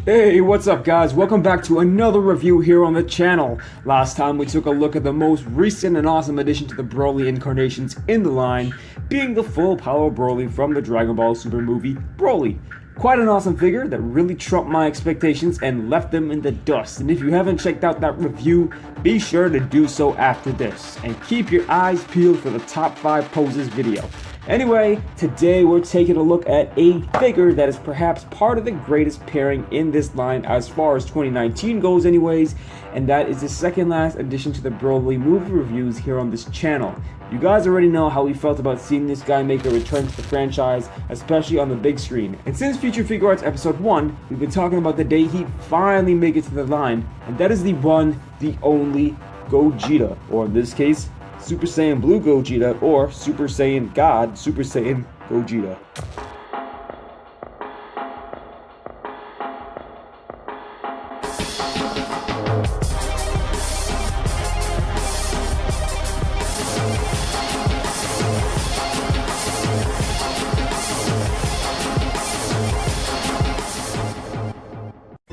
Hey, what's up guys? Welcome back to another review here on the channel. Last time we took a look at the most recent and awesome addition to the Broly incarnations in the line, being the full power Broly from the Dragon Ball Super movie, Broly. Quite an awesome figure that really trumped my expectations and left them in the dust. And if you haven't checked out that review, be sure to do so after this. And keep your eyes peeled for the top 5 poses video. Anyway, today we're taking a look at a figure that is perhaps part of the greatest pairing in this line as far as 2019 goes anyways, and that is the second last addition to the Broly movie reviews here on this channel. You guys already know how we felt about seeing this guy make a return to the franchise, especially on the big screen. And since Future Figuarts Episode 1, we've been talking about the day he'd finally make it to the line, and that is the one, the only Gogeta, or in this case, Super Saiyan Blue Gogeta, or Super Saiyan God Super Saiyan Gogeta.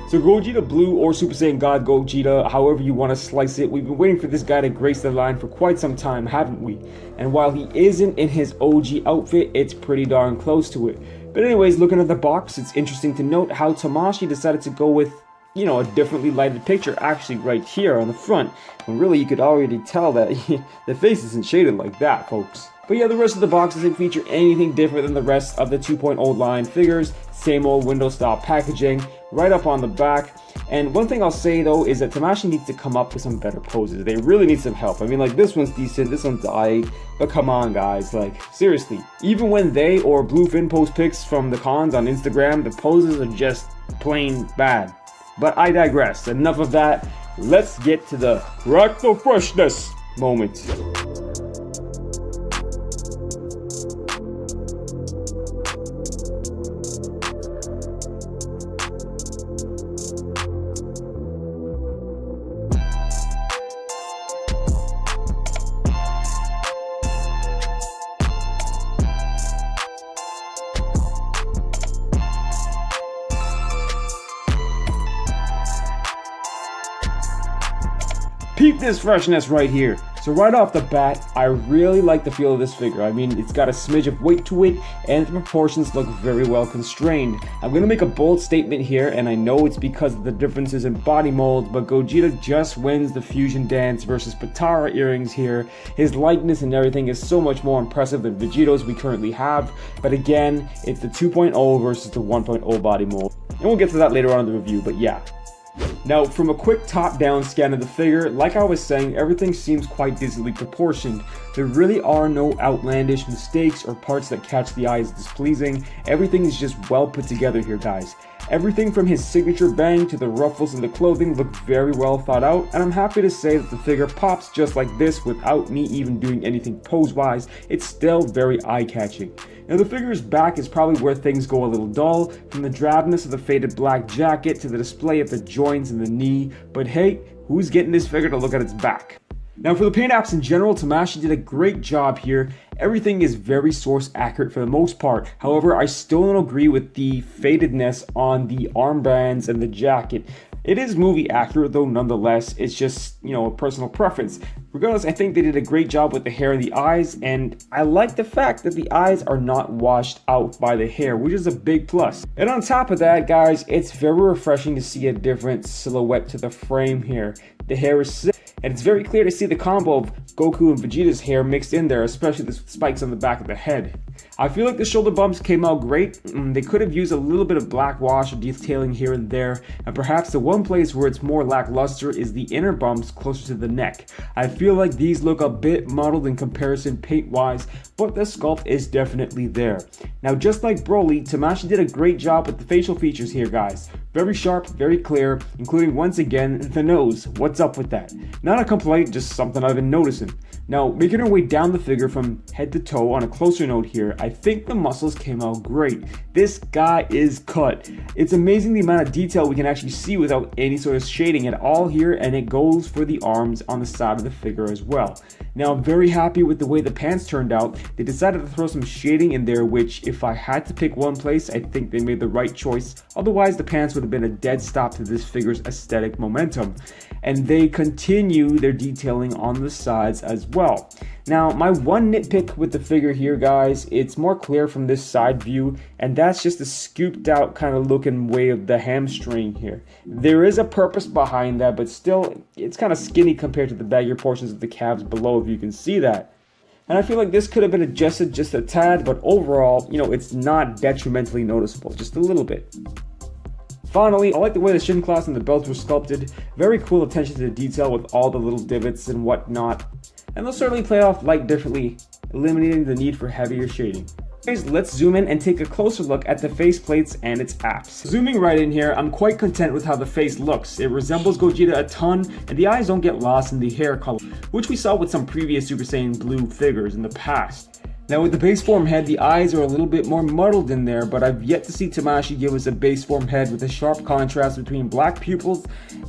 So Gogeta Blue or Super Saiyan God Gogeta, however you want to slice it, we've been waiting for this guy to grace the line for quite some time, haven't we? And while he isn't in his OG outfit, it's pretty darn close to it. But anyways, looking at the box, it's interesting to note how Tamashii decided to go with, a differently lighted picture actually right here on the front. When really you could already tell that the face isn't shaded like that, folks. But yeah, the rest of the box doesn't feature anything different than the rest of the 2.0 line figures. Same old window style packaging, right up on the back. And one thing I'll say though is that Tamashii needs to come up with some better poses. They really need some help. I mean, like, this one's decent, this one's aight, but come on guys, like, seriously. Even when they or Bluefin post pics from the cons on Instagram, the poses are just plain bad. But I digress. Enough of that. Let's get to the rock the freshness moment. Peep this freshness right here. So right off the bat, I really like the feel of this figure. I mean, it's got a smidge of weight to it, and the proportions look very well constrained. I'm going to make a bold statement here, and I know it's because of the differences in body mold, but Gogeta just wins the fusion dance versus Potara earrings here. His likeness and everything is so much more impressive than Vegeto's we currently have, but again, it's the 2.0 versus the 1.0 body mold. And we'll get to that later on in the review, but yeah. Now, from a quick top-down scan of the figure, like I was saying, everything seems quite decently proportioned. There really are no outlandish mistakes or parts that catch the eye as displeasing. Everything is just well put together here, guys. Everything from his signature bang to the ruffles in the clothing look very well thought out, and I'm happy to say that the figure pops just like this without me even doing anything pose-wise. It's still very eye-catching. Now, the figure's back is probably where things go a little dull, from the drabness of the faded black jacket to the display of the joints and the knee, but hey, who's getting this figure to look at its back? Now, for the paint apps in general, Tamashii did a great job here. Everything is very source accurate for the most part. However, I still don't agree with the fadedness on the armbands and the jacket. It is movie accurate though, nonetheless. It's just, a personal preference. Regardless, I think they did a great job with the hair and the eyes, and I like the fact that the eyes are not washed out by the hair, which is a big plus. And on top of that, guys, it's very refreshing to see a different silhouette to the frame here. The hair is sick, and it's very clear to see the combo of Goku and Vegeta's hair mixed in there, especially the spikes on the back of the head. I feel like the shoulder bumps came out great. They could have used a little bit of black wash or detailing here and there, and perhaps the one place where it's more lackluster is the inner bumps closer to the neck. I feel like these look a bit muddled in comparison paint-wise, but the sculpt is definitely there. Now, just like Broly, Tamashii did a great job with the facial features here, guys. Very sharp, very clear, including once again the nose. What's up with that? Not a complaint, just something I've been noticing. Now, making our way down the figure from head to toe on a closer note here, I think the muscles came out great. This guy is cut. It's amazing the amount of detail we can actually see without any sort of shading at all here, and it goes for the arms on the side of the figure as well. Now, I'm very happy with the way the pants turned out. They decided to throw some shading in there, which if I had to pick one place, I think they made the right choice. Otherwise, the pants would have been a dead stop to this figure's aesthetic momentum. And they continue their detailing on the sides as well. Now, my one nitpick with the figure here, guys, it's more clear from this side view, and that's just the scooped out kind of looking way of the hamstring here. There is a purpose behind that, but still, it's kind of skinny compared to the baggier portions of the calves below, if you can see that. And I feel like this could have been adjusted just a tad, but overall, you know, it's not detrimentally noticeable, just a little bit. Finally, I like the way the shin clasp and the belts were sculpted. Very cool attention to detail with all the little divots and whatnot. And they'll certainly play off light differently, eliminating the need for heavier shading. Anyways, let's zoom in and take a closer look at the face plates and its apps. Zooming right in here, I'm quite content with how the face looks. It resembles Gogeta a ton, and the eyes don't get lost in the hair color, which we saw with some previous Super Saiyan Blue figures in the past. Now with the base form head, the eyes are a little bit more muddled in there, but I've yet to see Tamashii give us a base form head with a sharp contrast between black pupils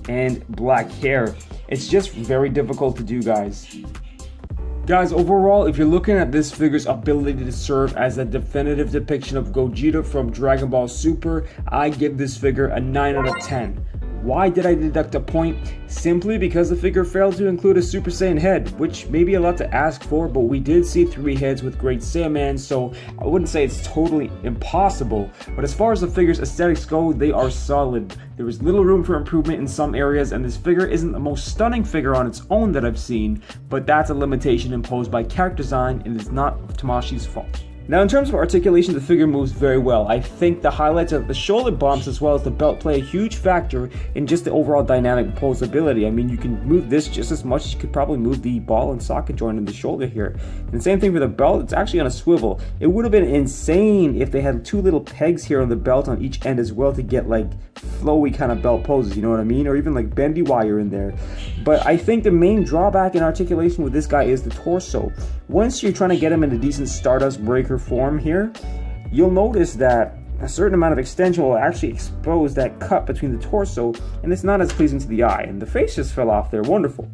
and black hair. It's just very difficult to do, guys. Guys, overall, if you're looking at this figure's ability to serve as a definitive depiction of Gogeta from Dragon Ball Super, I give this figure a 9 out of 10. Why did I deduct a point? Simply because the figure failed to include a Super Saiyan head, which may be a lot to ask for, but we did see 3 heads with Great Saiyaman, so I wouldn't say it's totally impossible. But as far as the figure's aesthetics go, they are solid. There is little room for improvement in some areas, and this figure isn't the most stunning figure on its own that I've seen, but that's a limitation imposed by character design, and it's not Tamashii's fault. Now in terms of articulation, the figure moves very well. I think the highlights of the shoulder bumps as well as the belt play a huge factor in just the overall dynamic posability. I mean, you can move this just as much as you could probably move the ball and socket joint in the shoulder here. And same thing for the belt, it's actually on a swivel. It would have been insane if they had 2 little pegs here on the belt on each end as well to get like flowy kind of belt poses, you know what I mean? Or even like bendy wire in there. But I think the main drawback in articulation with this guy is the torso. Once you're trying to get him in a decent Stardust Breaker form here, you'll notice that a certain amount of extension will actually expose that cut between the torso, and it's not as pleasing to the eye, and the face just fell off there. Wonderful.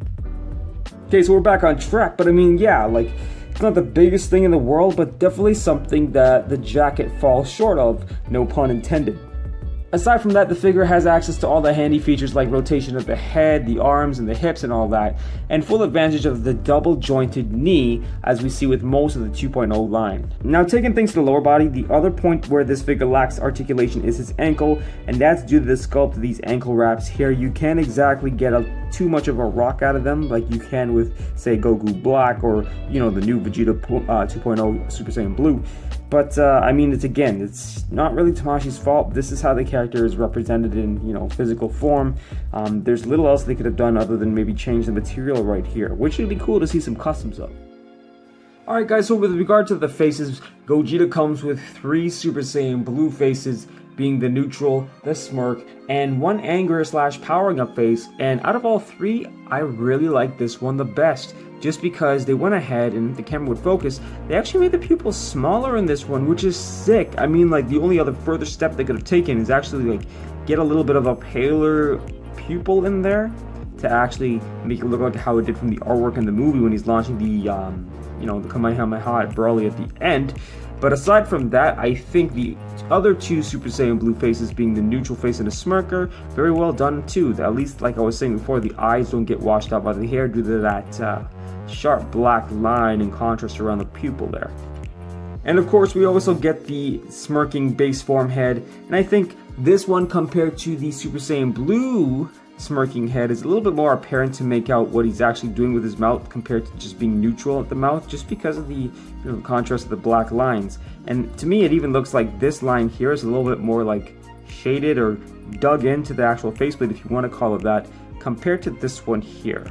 Okay, so we're back on track, but I mean, yeah, like, it's not the biggest thing in the world, but definitely something that the jacket falls short of, no pun intended. Aside from that, the figure has access to all the handy features like rotation of the head, the arms, and the hips and all that, and full advantage of the double jointed knee as we see with most of the 2.0 line. Now taking things to the lower body, the other point where this figure lacks articulation is his ankle, and that's due to the sculpt of these ankle wraps here. You can't exactly get too much of a rock out of them like you can with, say, Goku Black or, you know, the new Vegeta 2.0 Super Saiyan Blue. But, I mean, it's not really Tamashii's fault. This is how the character is represented in, you know, physical form. There's little else they could have done other than maybe change the material right here, which would be cool to see some customs of. Alright guys, so with regard to the faces, Gogeta comes with 3 Super Saiyan Blue faces, being the neutral, the smirk, and 1 anger / powering up face, and out of all 3, I really like this one the best, just because they went ahead and if the camera would focus, they actually made the pupils smaller in this one, which is sick. I mean, like, the only other further step they could have taken is actually, like, get a little bit of a paler pupil in there to actually make it look like how it did from the artwork in the movie when he's launching the, you know, the Kamehameha at Broly at the end. But aside from that, I think the other 2 Super Saiyan Blue faces, being the neutral face and the smirker, very well done too. At least, like I was saying before, the eyes don't get washed out by the hair due to that sharp black line and contrast around the pupil there. And of course, we also get the smirking base form head, and I think this one compared to the Super Saiyan Blue smirking head is a little bit more apparent to make out what he's actually doing with his mouth compared to just being neutral at the mouth, just because of the, you know, contrast of the black lines. And to me, it even looks like this line here is a little bit more like shaded or dug into the actual faceplate, if you want to call it that, compared to this one here.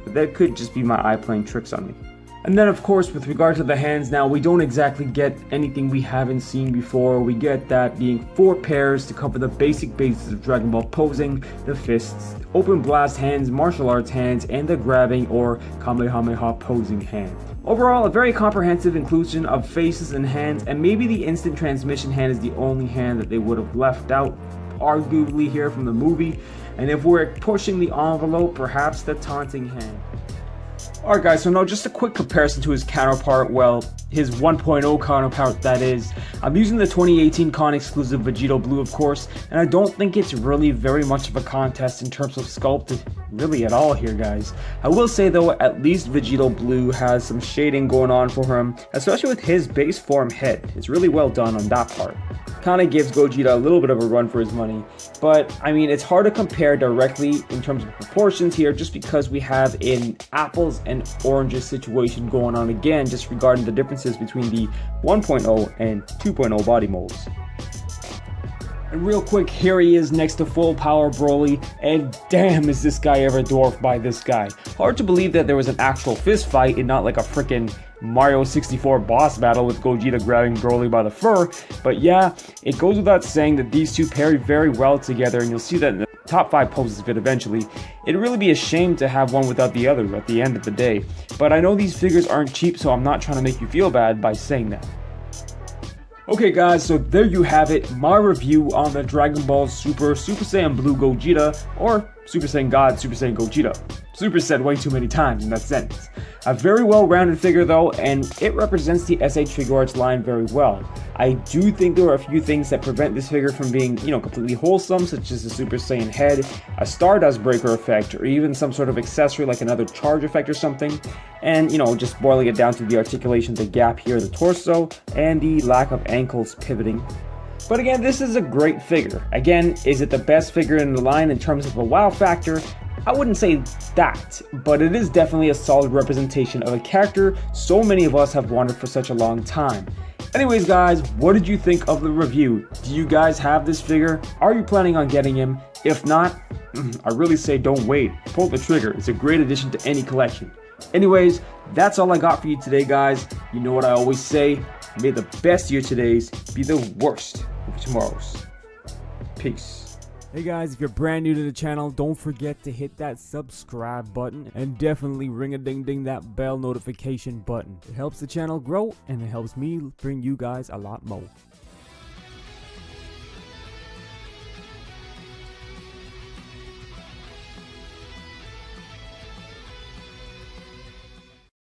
But that could just be my eye playing tricks on me. And then of course, with regard to the hands, now we don't exactly get anything we haven't seen before. We get that being 4 pairs to cover the basic bases of Dragon Ball posing, the fists, open blast hands, martial arts hands, and the grabbing or Kamehameha posing hand. Overall, a very comprehensive inclusion of faces and hands, and maybe the instant transmission hand is the only hand that they would have left out, arguably, here from the movie. And if we're pushing the envelope, perhaps the taunting hand. Alright guys, so now just a quick comparison to his counterpart, well, his 1.0 counterpart that is. I'm using the 2018 con exclusive Vegito Blue of course, and I don't think it's really very much of a contest in terms of sculpt really at all here guys. I will say though, at least Vegito Blue has some shading going on for him, especially with his base form head. It's really well done on that part. Kinda gives Gogeta a little bit of a run for his money, but I mean it's hard to compare directly in terms of proportions here just because we have an apples and oranges situation going on again, just regarding the differences between the 1.0 and 2.0 body molds. And real quick, here he is next to full power Broly, and damn is this guy ever dwarfed by this guy. Hard to believe that there was an actual fist fight and not like a freaking Mario 64 boss battle with Gogeta grabbing Broly by the fur, but yeah, it goes without saying that these two pair very well together, and you'll see that in the top 5 poses of it eventually. It'd really be a shame to have one without the other at the end of the day, but I know these figures aren't cheap, so I'm not trying to make you feel bad by saying that. Okay guys, so there you have it, my review on the Dragon Ball Super Saiyan Blue Gogeta, or Super Saiyan God Super Saiyan Gogeta. Super said way too many times in that sentence. A very well-rounded figure though, and it represents the SH Figuarts line very well. I do think there are a few things that prevent this figure from being, completely wholesome, such as the Super Saiyan head, a Stardust Breaker effect, or even some sort of accessory like another charge effect or something, and, just boiling it down to the articulation, the gap here, the torso, and the lack of ankles pivoting. But again, this is a great figure. Again, is it the best figure in the line in terms of a wow factor? I wouldn't say that, but it is definitely a solid representation of a character so many of us have wanted for such a long time. Anyways guys, what did you think of the review? Do you guys have this figure? Are you planning on getting him? If not, I really say don't wait. Pull the trigger. It's a great addition to any collection. Anyways, that's all I got for you today guys. You know what I always say, may the best of your todays be the worst of tomorrows. Peace. Hey guys, if you're brand new to the channel, don't forget to hit that subscribe button and definitely ring-a-ding-ding that bell notification button. It helps the channel grow and it helps me bring you guys a lot more.